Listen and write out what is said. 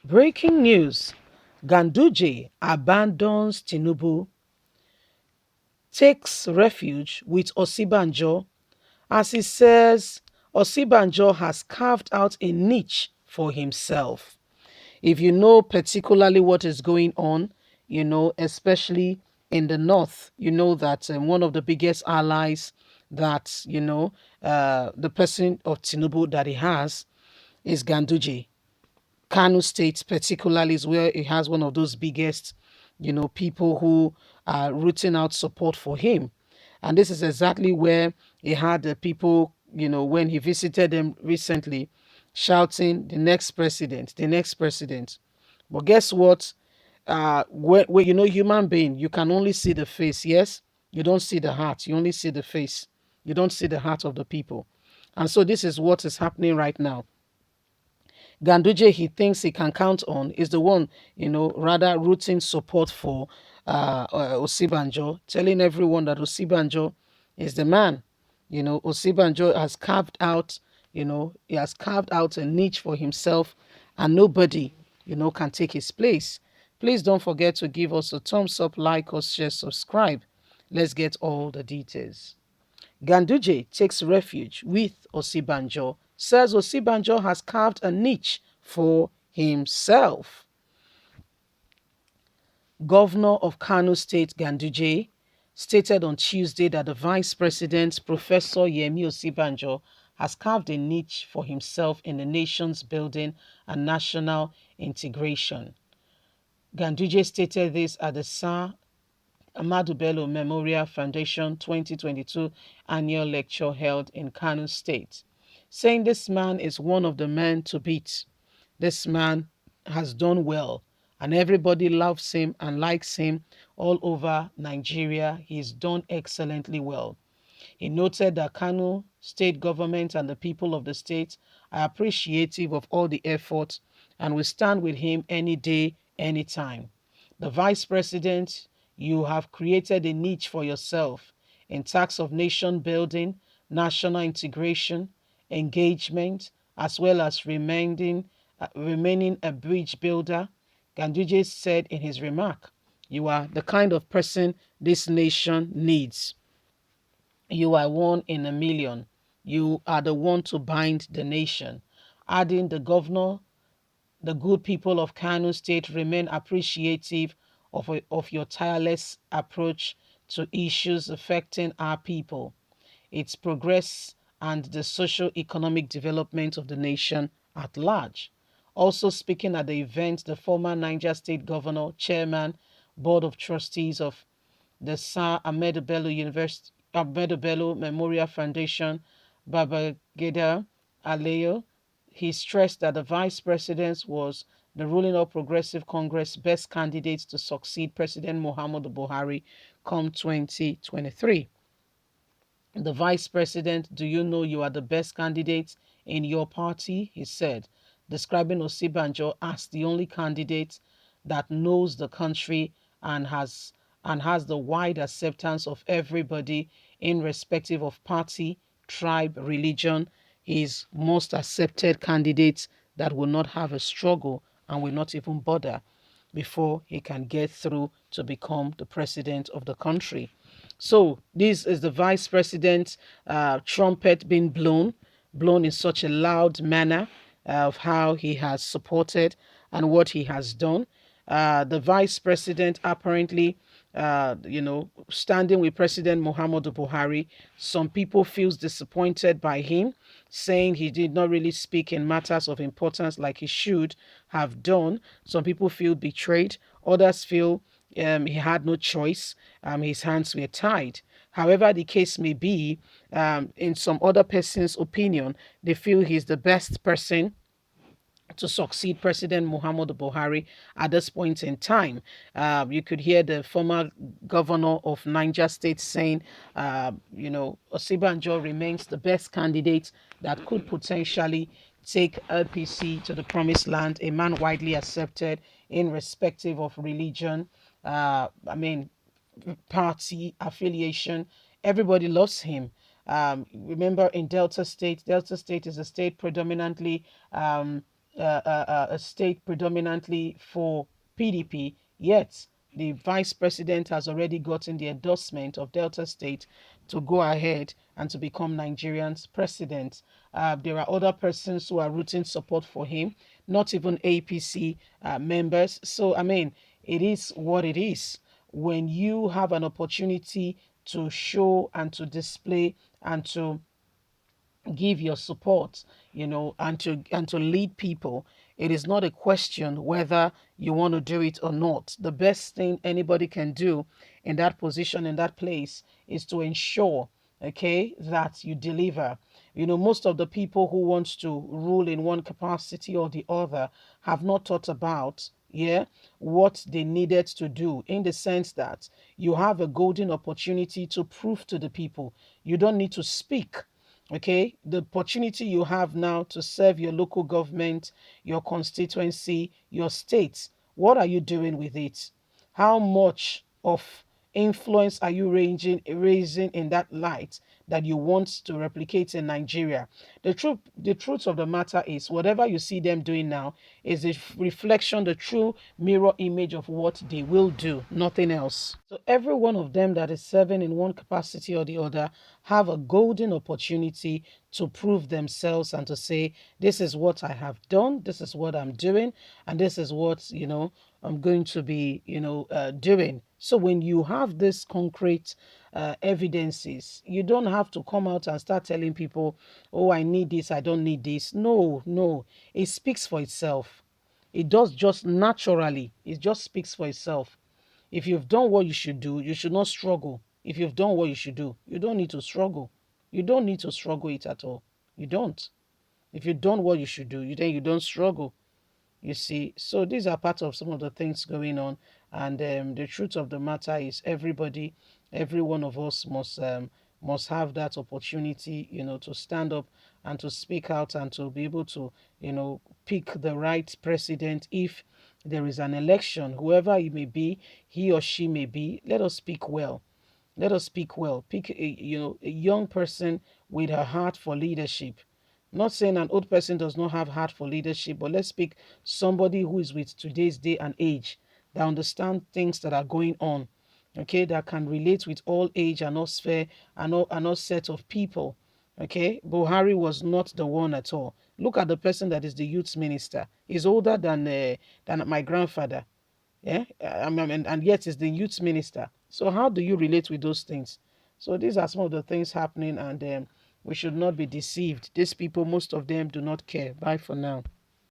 Breaking news. Ganduje abandons Tinubu, takes refuge with Osinbajo as he says Osinbajo has carved out a niche for himself. If you know particularly what is going on, especially in the north, you know that one of the biggest allies that, the person of Tinubu that he has is Ganduje. Kano State, particularly, is where it has one of those biggest, people who are rooting out support for him. And this is exactly where he had the people, when he visited them recently, shouting, the next president, the next president. But guess what? When human being, you can only see the face, yes? You don't see the heart, you only see the face. You don't see the heart of the people. And so this is what is happening right now. Ganduje, he thinks he can count on, is the one, rather rooting support for Osinbajo, telling everyone that Osinbajo is the man. Osinbajo has carved out, he has carved out a niche for himself, and nobody, can take his place. Please don't forget to give us a thumbs up, like us, share, subscribe. Let's get all the details. Ganduje takes refuge with Osinbajo, says Osinbajo has carved a niche for himself. Governor of Kano State, Ganduje, stated on Tuesday that the Vice President, Professor Yemi Osinbajo, has carved a niche for himself in the nation's building and national integration. Ganduje stated this at the Sir Ahmadu Bello Memorial Foundation 2022 annual lecture held in Kano State, saying this man is one of the men to beat. This man has done well, and everybody loves him and likes him all over Nigeria. He's done excellently well. He noted that Kano state government and the people of the state are appreciative of all the effort and will stand with him any day, anytime. The vice president, you have created a niche for yourself in task of nation building, national integration, engagement, as well as remaining a bridge builder. Ganduje said in his remark, you are the kind of person this nation needs. You are one in a million. You are the one to bind the nation. Adding, the governor, the good people of Kano State remain appreciative of your tireless approach to issues affecting our people, its progress, and the socio-economic development of the nation at large. Also speaking at the event, the former Niger State Governor, Chairman, Board of Trustees of the Sir Ahmedu Bello University, Ahmedu Bello Memorial Foundation, Babageda Alayo, he stressed that the vice president was the ruling All Progressive Congress best candidate to succeed President Muhammadu Buhari come 2023. The vice president, do you know you are the best candidate in your party? He said, describing Osinbajo as the only candidate that knows the country and has the wide acceptance of everybody, irrespective of party, tribe, religion. He is most accepted candidate that will not have a struggle and will not even bother before he can get through to become the president of the country. So this is the vice president trumpet being blown in such a loud manner of how he has supported and what he has done. The vice president apparently, standing with President Muhammadu Buhari. Some people feels disappointed by him, saying he did not really speak in matters of importance like he should have done. Some people feel betrayed. Others feel he had no choice. His hands were tied. However the case may be, in some other person's opinion, they feel he's the best person to succeed President Muhammadu Buhari at this point in time. You could hear the former governor of Niger State saying, Osinbajo remains the best candidate that could potentially take LPC to the promised land, a man widely accepted irrespective of religion. Party affiliation. Everybody loves him. Remember in Delta State is a state predominantly a state predominantly for PDP, yet the vice president has already gotten the endorsement of Delta State to go ahead and to become Nigerian's president. There are other persons who are rooting support for him, not even APC members. So, I mean, it is what it is. When you have an opportunity to show and to display and to give your support, and to lead people, it is not a question whether you want to do it or not. The best thing anybody can do in that position, in that place, is to ensure, okay, that you deliver. Most of the people who want to rule in one capacity or the other have not thought about, yeah, what they needed to do, in the sense that you have a golden opportunity to prove to the people. You don't need to speak. Okay, the opportunity you have now to serve your local government, your constituency, your state. What are you doing with it? How much of influence are you raising in that light that you want to replicate in Nigeria? The truth of the matter is, whatever you see them doing now is a reflection, the true mirror image of what they will do, nothing else. So every one of them that is serving in one capacity or the other have a golden opportunity to prove themselves and to say, this is what I have done, this is what I'm doing, and this is what, I'm going to be, doing. So when you have this concrete evidences, you don't have to come out and start telling people, oh, I need this, I don't need this. No, no, it speaks for itself. It does just naturally. It just speaks for itself. If you've done what you should do, you should not struggle. If you've done what you should do, you don't need to struggle. You don't need to struggle it at all. You don't. If you've done what you should do, then you don't struggle. You see, so these are part of some of the things going on, and the truth of the matter is, every one of us must have that opportunity, to stand up and to speak out and to be able to, pick the right president if there is an election, whoever he may be, he or she may be. Let us speak well. Let us speak well. Pick a young person with a heart for leadership. Not saying an old person does not have heart for leadership, but let's pick somebody who is with today's day and age, that understand things that are going on, okay, that can relate with all age and all sphere and all set of people. Okay, Buhari was not the one at all. Look at the person that is the youth minister. He's older than my grandfather. Yeah, and yet is the youth minister. So how do you relate with those things? So these are some of the things happening, and we should not be deceived. These people, most of them, do not care. Bye for now.